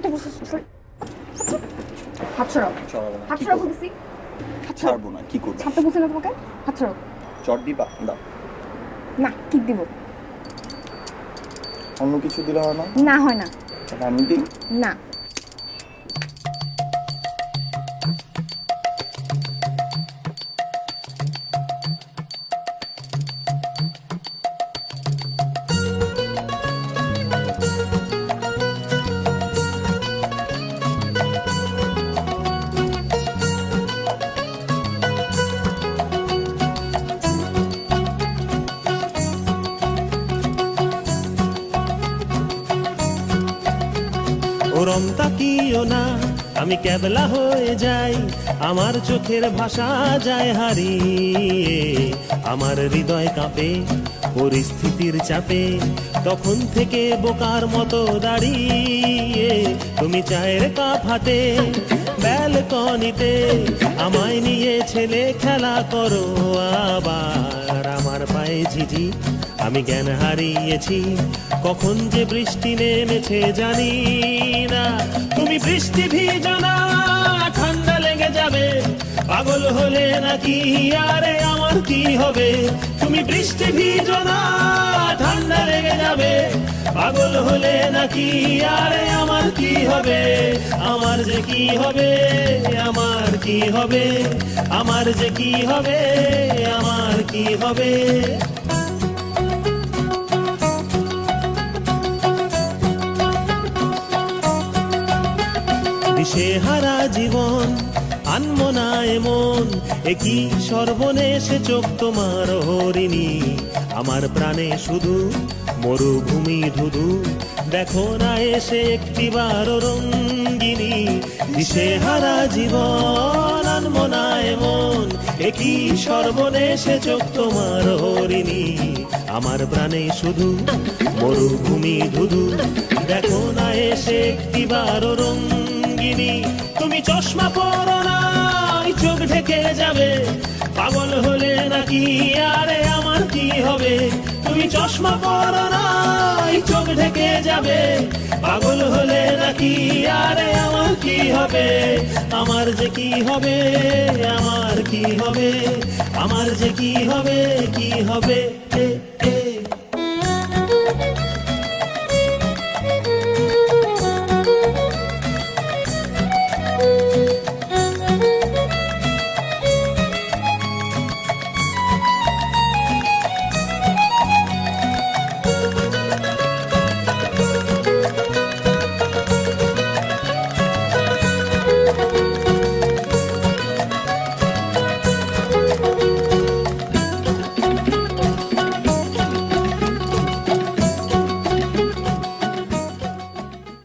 কত বছর হাত ছড়াও, হাত ছড়াও বলছি, হাত ছাড়বো না, কি করবো? ছাড়তে বলছি না তোমাকে, হাত ছড়াও। চট দিবা? দাও। না, কিক দিব। অন্য কিছু দিলে হয় না? না হয় না। তাহলে আমি দিই? না। ওরম তাকিও না, আমি কেবলা হয়ে যাই, আমার চোখের ভাষা যায় হারিয়ে, আমার হৃদয় কাঁপে পরিস্থিতির চাপে, তখন থেকে বোকার মতো দাঁড়িয়ে তুমি চায়ের কাপ হাতে ব্যালকনিতে আমায় নিয়ে ছেলে খেলা করো আবার, আমার পায়ে ঝিঝি আমি জ্ঞান হারিয়েছি, কখন যে বৃষ্টি নেমেছে জানি না, তুমি বৃষ্টি ভিজো না, ঠান্ডা লেগে যাবে, পাগল হলে নাকি আরে আমার কি হবে, তুমি বৃষ্টি ভিজো না, ঠান্ডা লেগে যাবে, পাগল হলে নাকি আরে আমার কি হবে, আমার যে কি হবে, আমার কি হবে, আমার যে কি হবে, আমার কি হবে। দিশেহারা জীবন আনমো না এমন, একই সর্বনেশে চোখ তোমার হরিণী, আমার প্রাণে শুধু মরুভূমি ধুধু, দেখো না এসে একটিবার রঙ্গিনী, দিশেহারা জীবন আনমো না এমন, একই সর্বনেশে চোখ তোমার হরিণী, আমার প্রাণে শুধু মরুভূমি ধুধু, দেখো না এসে একটিবার রঙ্গিনী, তুমি চশমা পরো না, চোখ ঢেকে যাবে, পাগল হলে নাকি আরে আমার কি হবে, তুমি চশমা পরো না, চোখ ঢেকে যাবে, পাগল হলে নাকি আরে আমার কি হবে, আমার যে কি হবে, আমার কি হবে, আমার যে কি হবে, কি হবে।